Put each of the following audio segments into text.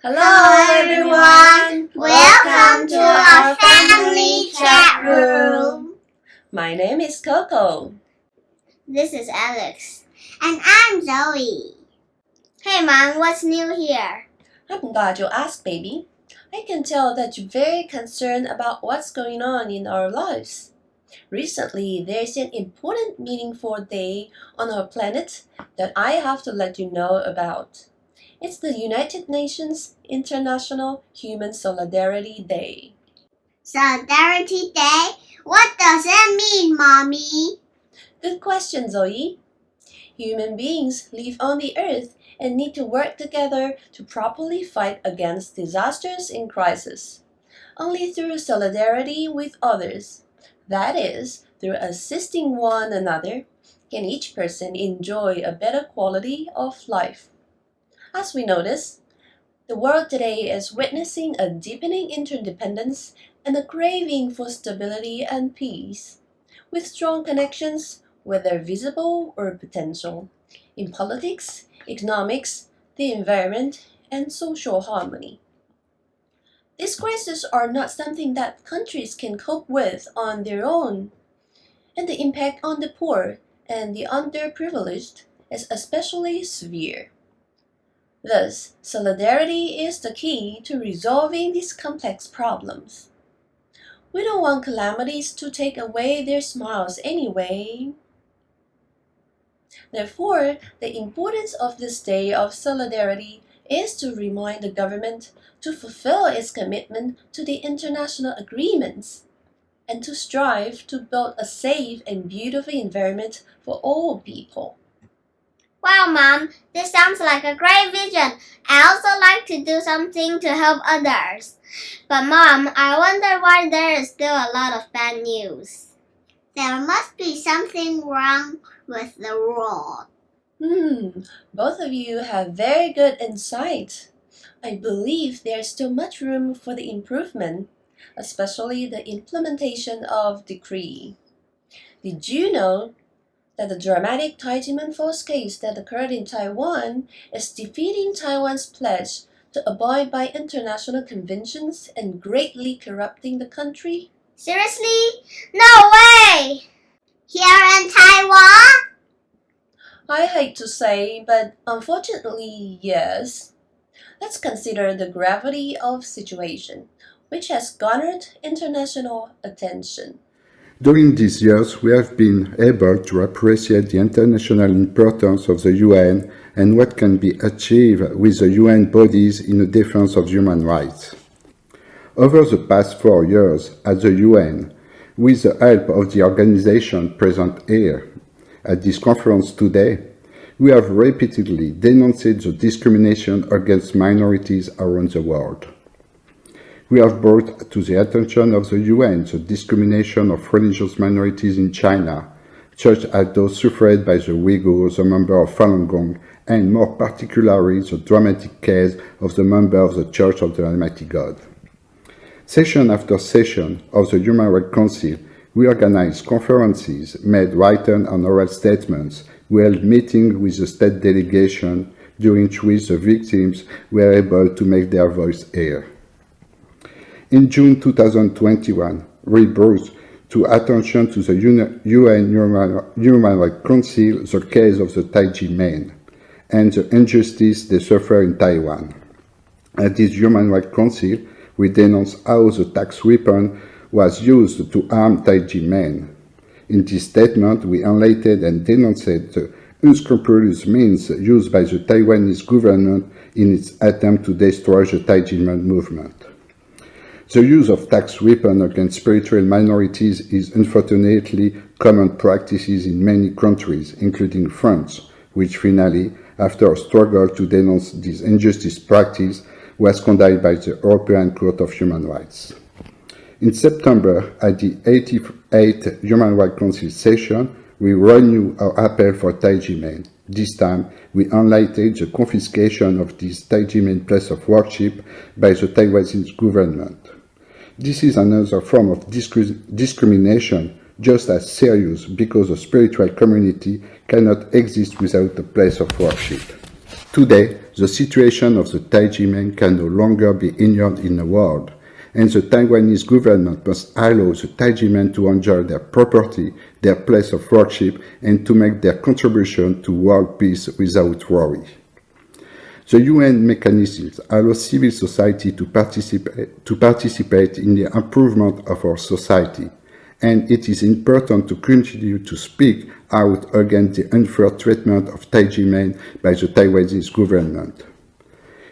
Hello everyone! Welcome to our family chat room. My name is Coco. This is Alex. And I'm Zoey. Hey Mom, what's new here? I'm glad you asked, baby. I can tell that you're very concerned about what's going on in our lives. Recently, there's an important meaningful day on our planet that I have to let you know about. It's the United Nations International Human SolidarityDay. Solidarity Day? What does it mean, Mommy? Good question, Zoey. Human beings live on the earth and need to work together to properly fight against disasters and crises. Only through solidarity with others, that is, through assisting one another, can each person enjoy a better quality of life. As we notice, the world today is witnessing a deepening interdependence and a craving for stability and peace, with strong connections, whether visible or potential, in politics, economics, the environment, and social harmony. These crises are not something that countries can cope with on their own, and the impact on the poor and the underprivileged is especially severe. Thus, solidarity is the key to resolving these complex problems. We don't want calamities to take away their smiles anyway. Therefore, the importance of this day of solidarity is to remind the government to fulfill its commitment to the international agreements and to strive to build a safe and beautiful environment for all people. Wow, Mom, this sounds like a great vision. I also like to do something to help others. But Mom, I wonder why there is still a lot of bad news. There must be something wrong with the world. Both of you have very good insight. I believe there's still much room for the improvement, especially the implementation of decree. Did you know that the dramatic Tai Ji Men force case that occurred in Taiwan is defeating Taiwan's pledge to abide by international conventions and greatly corrupting the country? Seriously? No way! Here in Taiwan? I hate to say, but unfortunately, yes. Let's consider the gravity of the situation, which has garnered international attention. During these years, we have been able to appreciate the international importance of the UN and what can be achieved with the UN bodies in the defense of human rights. Over the past 4 years at the UN, with the help of the organization present here at this conference today, we have repeatedly denounced the discrimination against minorities around the world. We have brought to the attention of the UN the discrimination of religious minorities in China, such as those suffered by the Uyghurs, the member of Falun Gong, and more particularly the dramatic case of the member of the Church of the Almighty God. Session after session of the Human Rights Council, we organized conferences, made written and oral statements, we held meetings with the state delegation, during which the victims were able to make their voice heard. In June 2021, we brought to attention to the UN Human Rights Council the case of the Tai Ji Men and the injustice they suffer in Taiwan. At this Human Rights Council, we denounced how the tax weapon was used to harm Tai Ji Men. In this statement, we highlighted and denounced the unscrupulous means used by the Taiwanese government in its attempt to destroy the Tai Ji Men movement. The use of tax weapons against spiritual minorities is unfortunately common practices in many countries, including France, which finally, after a struggle to denounce this injustice practice, was condemned by the European Court of Human Rights. In September, at the 88th Human Rights Council session, we renewed our appeal for Tai Ji Men. This time, we highlighted the confiscation of this Tai Ji Men place of worship by the Taiwanese government. This is another form of discrimination, just as serious, because a spiritual community cannot exist without a place of worship. Today, the situation of the Tai Ji Men can no longer be ignored in the world, and the Taiwanese government must allow the Tai Ji Men to enjoy their property, their place of worship, and to make their contribution to world peace without worry. The UN mechanisms allow civil society to participate in the improvement of our society, and it is important to continue to speak out against the unfair treatment of Tai Ji Men by the Taiwanese government.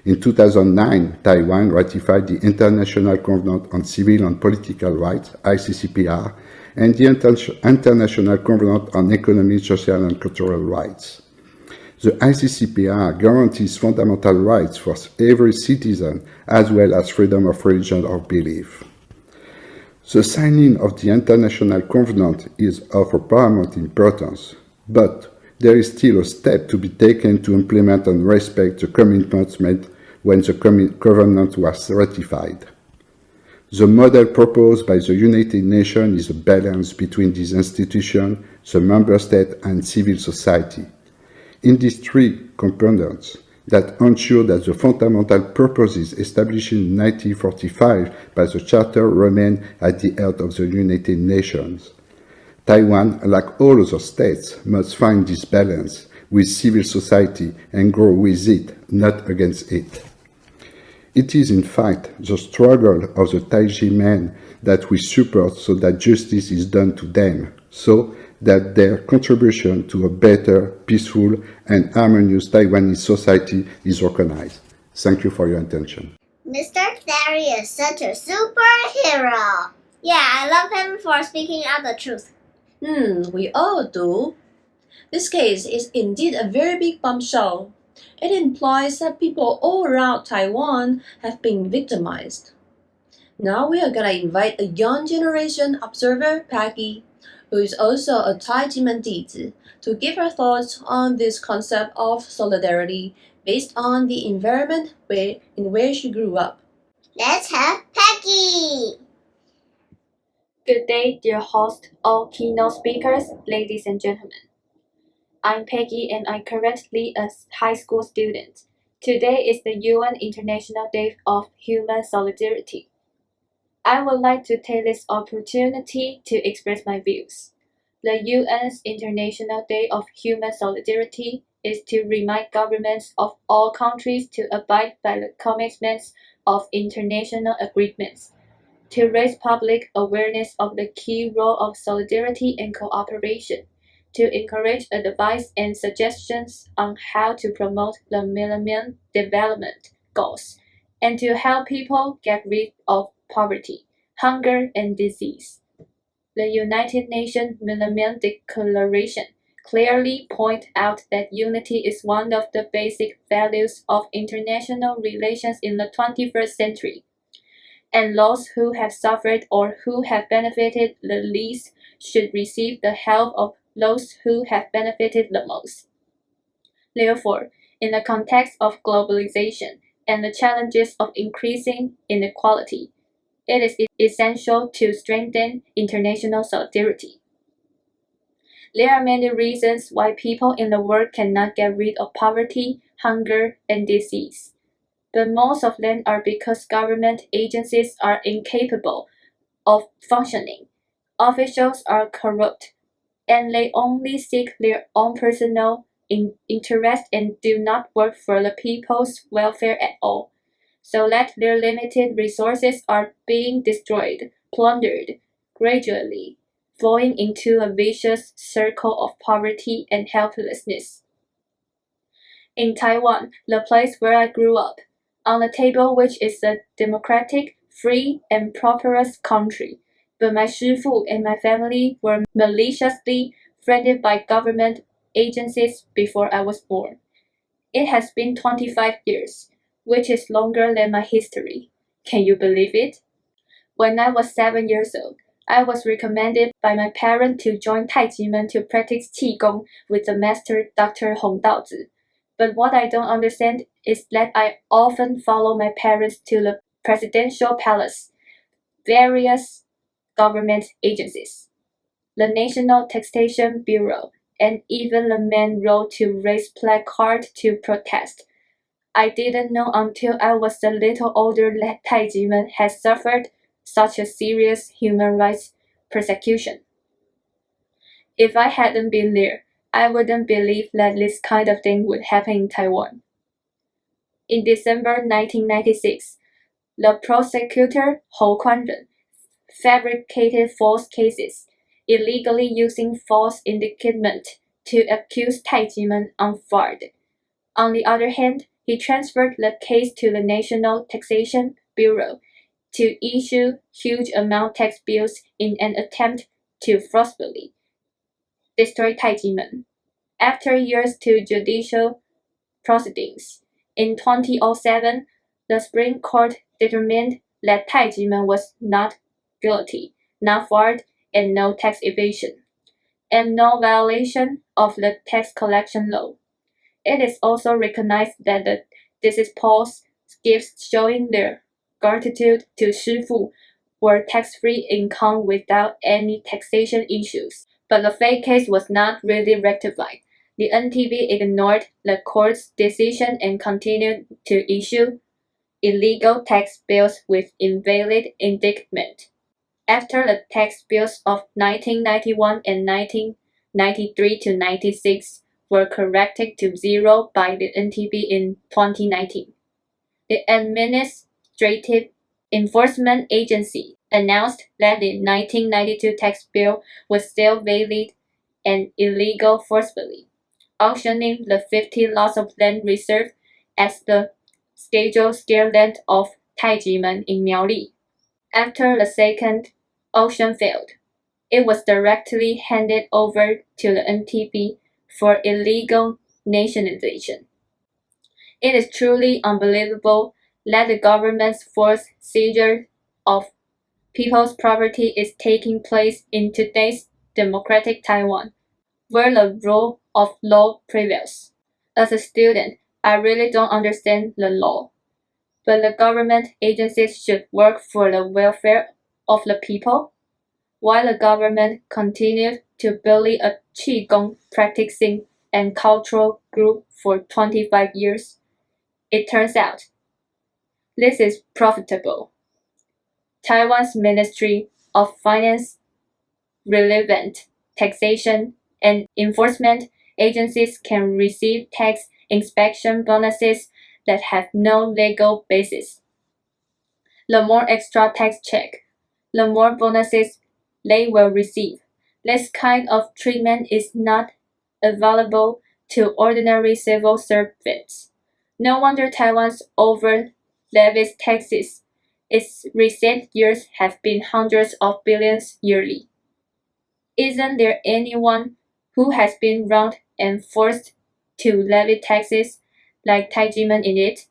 In 2009, Taiwan ratified the International Covenant on Civil and Political Rights, ICCPR, and the International Covenant on Economic, Social and Cultural Rights. The ICCPR guarantees fundamental rights for every citizen, as well as freedom of religion or belief. The signing of the International Covenant is of paramount importance, but there is still a step to be taken to implement and respect the commitments made when the covenant was ratified. The model proposed by the United Nations is a balance between these institutions, the member state, and civil society. In these three components that ensure that the fundamental purposes established in 1945 by the Charter remain at the heart of the United Nations. Taiwan, like all other states, must find this balance with civil society and grow with it, not against it. It is in fact the struggle of the Tai Ji Men that we support so that justice is done to them, so that their contribution to a better, peaceful, and harmonious Taiwanese society is recognized. Thank you for your attention. Mr. Theory is such a superhero. Yeah, I love him for speaking out the truth. We all do. This case is indeed a very big bombshell. It implies that people all around Taiwan have been victimized. Now we are gonna invite a young generation observer, Peggy, who is also a Tai Ji Men 弟子, to give her thoughts on this concept of solidarity based on the environment in which she grew up. Let's have Peggy! Good day, dear host, all keynote speakers, ladies and gentlemen. I'm Peggy and I'm currently a high school student. Today is the UN International Day of Human Solidarity. I would like to take this opportunity to express my views. The UN's International Day of Human Solidarity is to remind governments of all countries to abide by the commitments of international agreements, to raise public awareness of the key role of solidarity and cooperation, to encourage advice and suggestions on how to promote the Millennium Development Goals, and to help people get rid of poverty, hunger, and disease. The United Nations Millennium Declaration clearly points out that unity is one of the basic values of international relations in the 21st century, and those who have suffered or who have benefited the least should receive the help of those who have benefited the most. Therefore, in the context of globalization and the challenges of increasing inequality, it is essential to strengthen international solidarity. There are many reasons why people in the world cannot get rid of poverty, hunger, and disease, but most of them are because government agencies are incapable of functioning, officials are corrupt, and they only seek their own personal interest and do not work for the people's welfare at all, so that their limited resources are being destroyed, plundered, gradually, falling into a vicious circle of poverty and helplessness. In Taiwan, the place where I grew up, on the table which is a democratic, free, and prosperous country, but my shifu and my family were maliciously threatened by government agencies before I was born. It has been 25 years, which is longer than my history. Can you believe it? When I was 7 years old, I was recommended by my parents to join Tai Ji Men to practice Qigong with the master Dr. Hong Daozi. But what I don't understand is that I often follow my parents to the presidential palace, various government agencies, the National Taxation Bureau, and even the main road to raise placard to protest. I didn't know until I was a little older that Tai Ji Men had suffered such a serious human rights persecution. If I hadn't been there, I wouldn't believe that this kind of thing would happen in Taiwan. In December 1996, the prosecutor Hou Kuan-ren fabricated false cases, illegally using false indictment to accuse Tai Ji Men unfairly. On the other hand, he transferred the case to the National Taxation Bureau to issue huge amount tax bills in an attempt to forcibly destroy Tai Ji Men. After years to judicial proceedings, in 2007, the Supreme Court determined that Tai Ji Men was not guilty, not fraud, and no tax evasion, and no violation of the tax collection law. It is also recognized that this is Paul's gifts showing their gratitude to Shifu for tax-free income without any taxation issues. But the fake case was not really rectified. The NTB ignored the court's decision and continued to issue illegal tax bills with invalid indictment. After the tax bills of 1991 and 1993 to 96 were corrected to zero by the NTB in 2019, the Administrative Enforcement Agency announced that the 1992 tax bill was still valid and illegal forcibly, auctioning the 50 lots of land reserved as the scheduled scale land of Tai Ji Men in Miaoli. After the second auction failed, it was directly handed over to the NTB for illegal nationalization. It is truly unbelievable that the government's forced seizure of people's property is taking place in today's democratic Taiwan, where the rule of law prevails. As a student, I really don't understand the law, but the government agencies should work for the welfare of the people, while the government continued to bully a Qigong practicing and cultural group for 25 years. It turns out, this is profitable. Taiwan's Ministry of Finance, relevant taxation, and enforcement agencies can receive tax inspection bonuses that have no legal basis. The more extra tax check, the more bonuses they will receive. This kind of treatment is not available to ordinary civil servants. No wonder Taiwan's over-levied taxes. Its recent years have been hundreds of billions yearly. Isn't there anyone who has been wronged and forced to levy taxes like Tai Ji Men in it?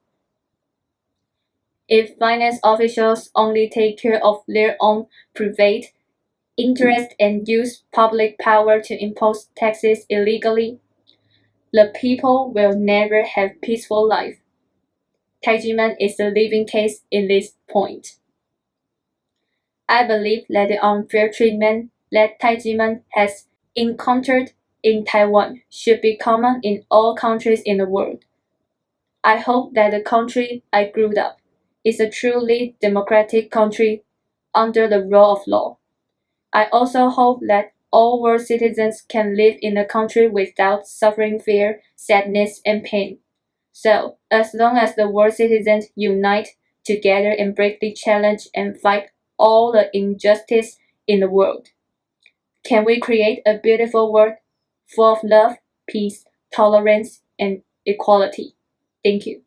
If finance officials only take care of their own private interest and use public power to impose taxes illegally, the people will never have peaceful life. Tai Ji Men is a living case in this point. I believe that the unfair treatment that Tai Ji Men has encountered in Taiwan should be common in all countries in the world. I hope that the country I grew up is a truly democratic country under the rule of law. I also hope that all world citizens can live in a country without suffering fear, sadness, and pain. So, as long as the world citizens unite together and bravely challenge and fight all the injustice in the world, can we create a beautiful world full of love, peace, tolerance, and equality? Thank you.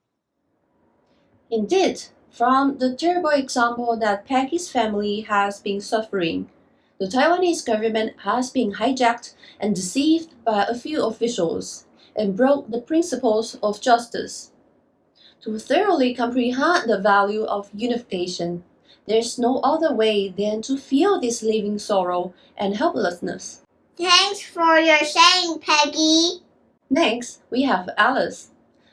Indeed, from the terrible example that Peggy's family has been suffering, the Taiwanese government has been hijacked and deceived by a few officials and broke the principles of justice. To thoroughly comprehend the value of unification, there's no other way than to feel this living sorrow and helplessness. Thanks for your sharing, Peggy. Next, we have Alice,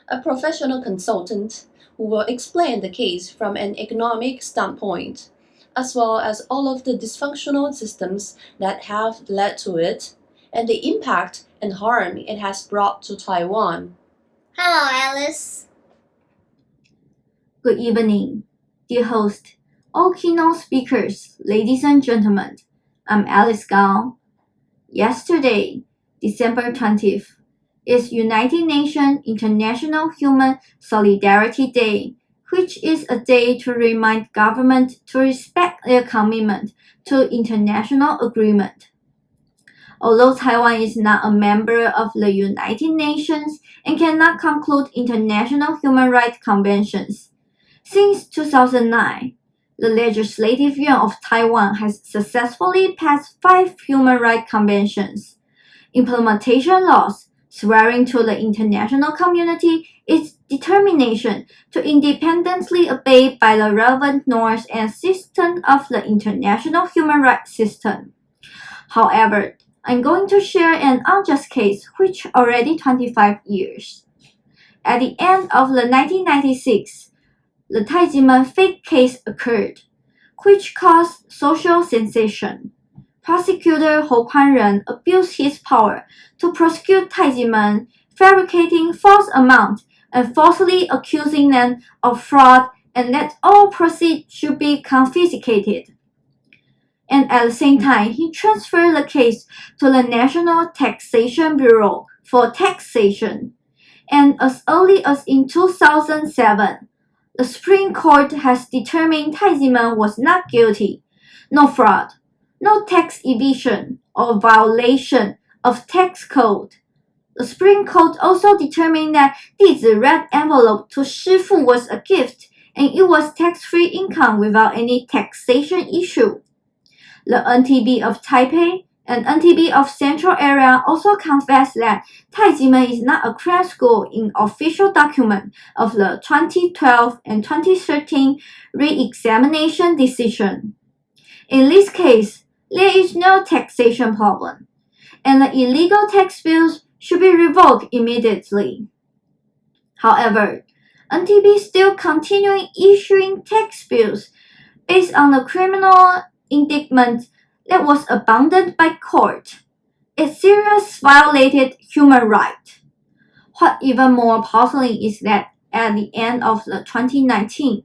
a professional consultant who will explain the case from an economic standpoint, as well as all of the dysfunctional systems that have led to it, and the impact and harm it has brought to Taiwan. Hello, Alice. Good evening, dear host, all keynote speakers, ladies and gentlemen. I'm Alice Gao. Yesterday, December 20th, is United Nations International Human Solidarity Day, which is a day to remind governments to respect their commitment to international agreement. Although Taiwan is not a member of the United Nations and cannot conclude international human rights conventions, since 2009, the Legislative Yuan of Taiwan has successfully passed 5 human rights conventions, implementation laws, swearing to the international community its determination to independently obey by the relevant norms and systems of the international human rights system. However, I'm going to share an unjust case which already 25 years. At the end of the 1996, the Tai Ji Men fake case occurred, which caused social sensation. Prosecutor Hou Kuan-ren abused his power to prosecute Tai Ji Men, fabricating false amounts and falsely accusing them of fraud, and that all proceeds should be confiscated. And at the same time, he transferred the case to the National Taxation Bureau for taxation. And as early as in 2007, the Supreme Court has determined Tai Ji Men was not guilty. No fraud, no tax evasion or violation of tax code. The Supreme Court also determined that Dizi red envelope to Shifu was a gift and it was tax-free income without any taxation issue. The NTB of Taipei and NTB of Central Area also confessed that Tai Ji Men is not a crime school in official document of the 2012 and 2013 re-examination decision. In this case, there is no taxation problem, and the illegal tax bills should be revoked immediately. However, NTB still continuing issuing tax bills based on the criminal indictment that was abandoned by court. It seriously violated human rights. What even more puzzling is that at the end of the 2019,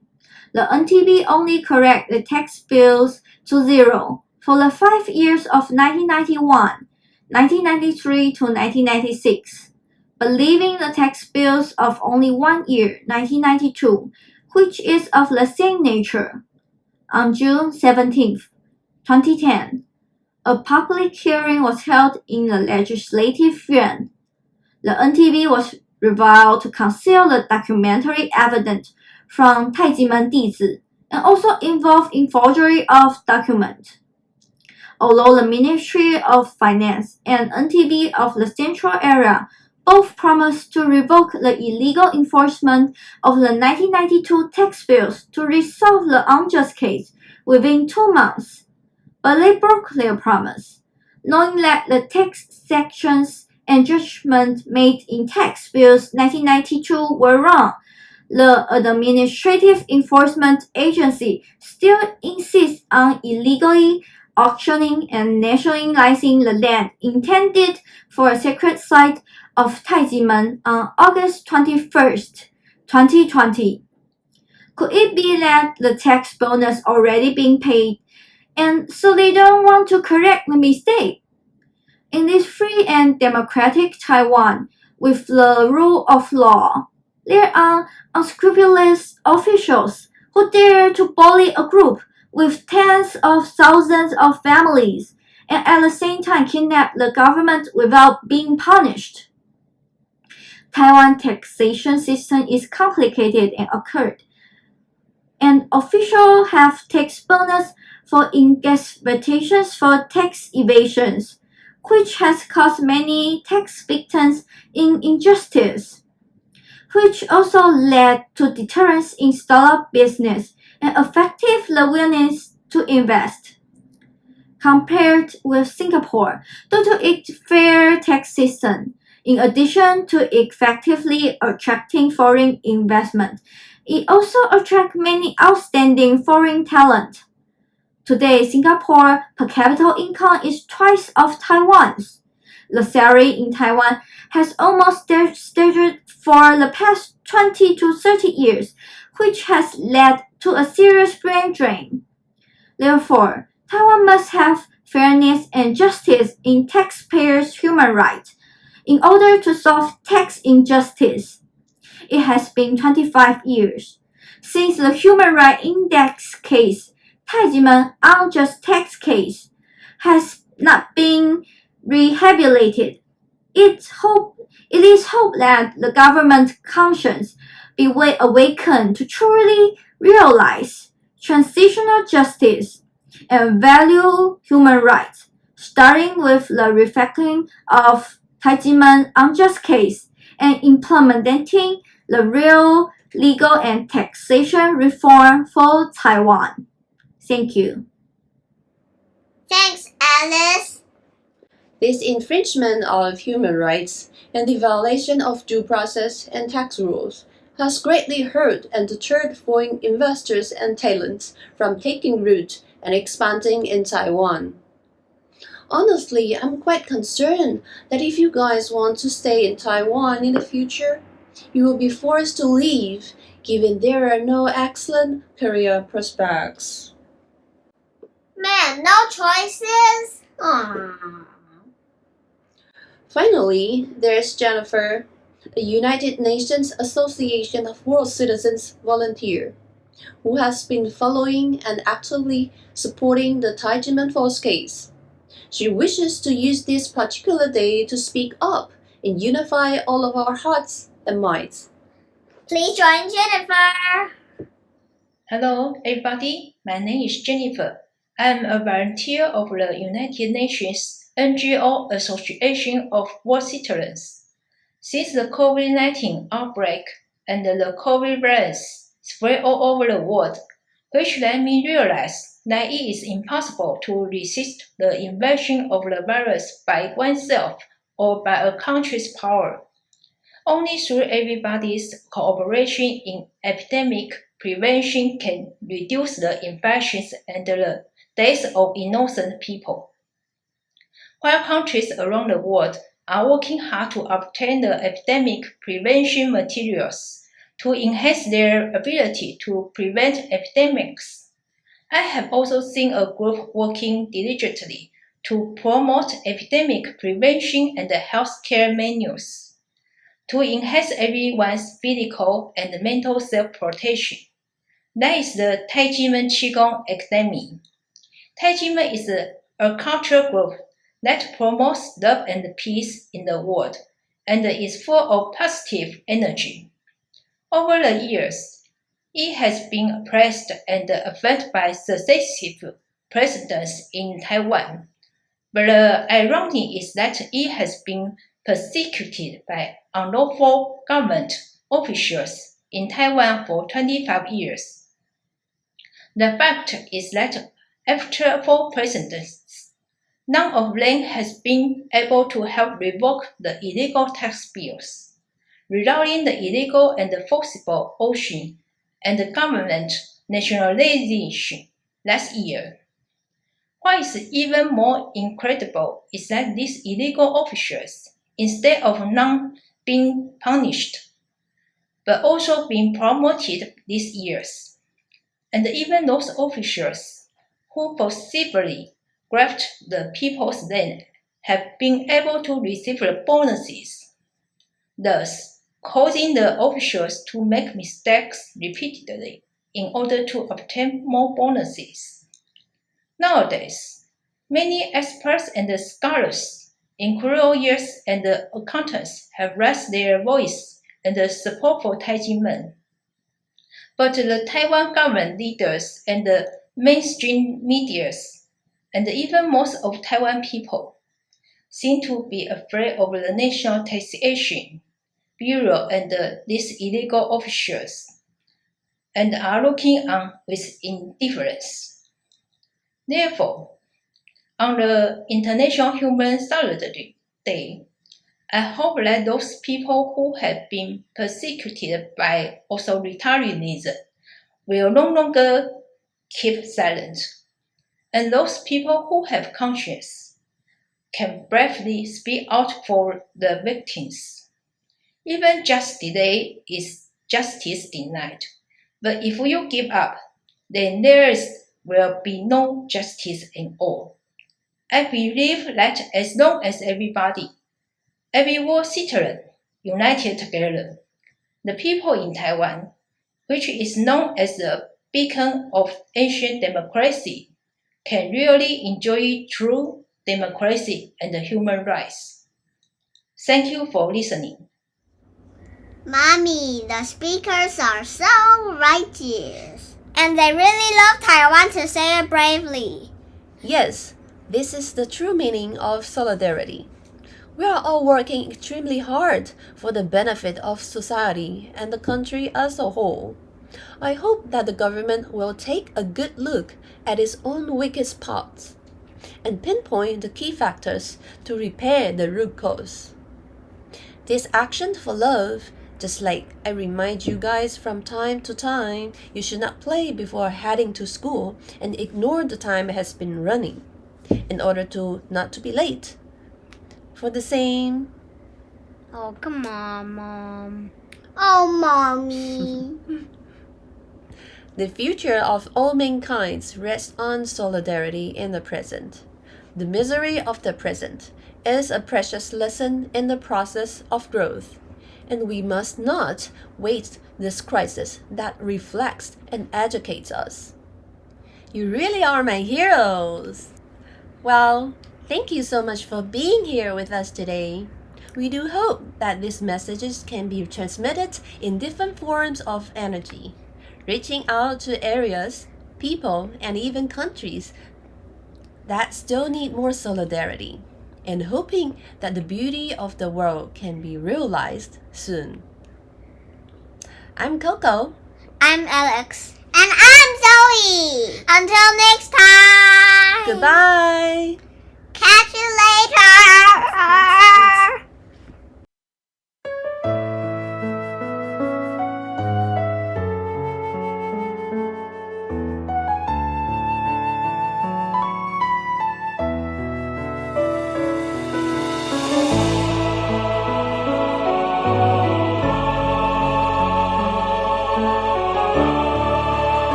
the NTB only correct the tax bills to zero for the 5 years of 1991, 1993 to 1996, but leaving the tax bills of only 1 year, 1992, which is of the same nature. On June 17th, 2010, a public hearing was held in the Legislative Yuan. The NTB was reviled to conceal the documentary evidence from Tai Ji Men Dizi and also involved in forgery of documents. Although the Ministry of Finance and NTB of the Central Area both promised to revoke the illegal enforcement of the 1992 tax bills to resolve the unjust case within 2 months, but they broke their promise, knowing that the tax sections and judgments made in tax bills 1992 were wrong. The Administrative Enforcement Agency still insists on illegally auctioning and nationalizing the land intended for a sacred site of Tai Ji Men on August 21st, 2020. Could it be that the tax bonus already been paid, and so they don't want to correct the mistake? In this free and democratic Taiwan, with the rule of law, there are unscrupulous officials who dare to bully a group with tens of thousands of families and at the same time kidnap the government without being punished. Taiwan taxation system is complicated and occurred, and officials have tax bonus for investigations for tax evasions, which has caused many tax victims in injustice, which also led to deterrence in startup business and effective the willingness to invest. Compared with Singapore, due to its fair tax system, in addition to effectively attracting foreign investment, it also attracts many outstanding foreign talent. Today, Singapore per capita income is twice of Taiwan's. The salary in Taiwan has almost staggered for the past 20 to 30 years, which has led to a serious brain drain. Therefore, Taiwan must have fairness and justice in taxpayers' human rights in order to solve tax injustice. It has been 25 years since the Human Rights Index case, Tai Ji Men unjust tax case, has not been rehabilitated. It is hope that the government conscience be awakened to truly realize transitional justice and value human rights, starting with the reflecting of Tai Ji Men unjust case and implementing the real legal and taxation reform for Taiwan. Thank you. Thanks, Alice. This infringement of human rights and the violation of due process and tax rules has greatly hurt and deterred foreign investors and talents from taking root and expanding in Taiwan. Honestly, I'm quite concerned that if you guys want to stay in Taiwan in the future, you will be forced to leave, given there are no excellent career prospects. Man, no choices? Aww. Finally, there's Jennifer, a United Nations Association of World Citizens volunteer, who has been following and actively supporting the Tai Ji Men Force case. She wishes to use this particular day to speak up and unify all of our hearts and minds. Please join Jennifer. Hello, everybody. My name is Jennifer. I'm a volunteer of the United Nations NGO Association of World Citizens. Since the COVID-19 outbreak and the COVID virus spread all over the world, which let me realize that it is impossible to resist the invasion of the virus by oneself or by a country's power. Only through everybody's cooperation in epidemic prevention can reduce the infections and the deaths of innocent people. While countries around the world are working hard to obtain the epidemic prevention materials to enhance their ability to prevent epidemics, I have also seen a group working diligently to promote epidemic prevention and healthcare manuals to enhance everyone's physical and mental self-protection. That is the Tai Ji Men Qigong Academy. Tai Ji Men is a cultural group that promotes love and peace in the world and is full of positive energy. Over the years, it has been oppressed and affected by successive presidents in Taiwan. But the irony is that it has been persecuted by unlawful government officials in Taiwan for 25 years. The fact is that after 4 presidents, none of them has been able to help revoke the illegal tax bills, resulting the illegal and forcible ocean and government nationalization last year. What is even more incredible is that these illegal officials, instead of not being punished, but also being promoted these years. And even those officials who forcibly grabbed the people's land have been able to receive the bonuses, thus causing the officials to make mistakes repeatedly in order to obtain more bonuses. Nowadays, many experts and scholars, including lawyers and accountants, have raised their voice and support for Tai Ji Men. But the Taiwan government leaders and the mainstream medias, and even most of Taiwan people, seem to be afraid of the National Taxation Bureau and these illegal officials, and are looking on with indifference. Therefore, on the International Human SolidarityDay, I hope that those people who have been persecuted by authoritarianism will no longer keep silent, and those people who have conscience can bravely speak out for the victims. Even just delay is justice denied. But if you give up, then there will be no justice at all. I believe that as long as every world citizen, united together, the people in Taiwan, which is known as the beacon of Asian democracy, can really enjoy true democracy and human rights. Thank you for listening. Mommy, the speakers are so righteous. And they really love Taiwan to say it bravely. Yes, this is the true meaning of solidarity. We are all working extremely hard for the benefit of society and the country as a whole. I hope that the government will take a good look at its own weakest spots and pinpoint the key factors to repair the root cause. This action for love, just like I remind you guys from time to time, you should not play before heading to school and ignore the time has been running in order to not to be late. For the same. Oh, come on, Mom. Oh, Mommy. The future of all mankind rests on solidarity in the present. The misery of the present is a precious lesson in the process of growth, and we must not waste this crisis that reflects and educates us. You really are my heroes! Well, thank you so much for being here with us today. We do hope that these messages can be transmitted in different forms of energy, reaching out to areas, people, and even countries that still need more solidarity, and hoping that the beauty of the world can be realized soon. I'm Coco. I'm Alex. And I'm Zoey. Until next time. Goodbye. Catch you later.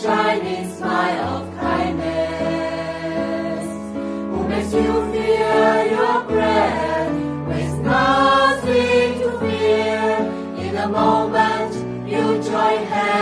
Shining smile of kindness, who makes you feel your breath with nothing to fear. In a moment, you join hands.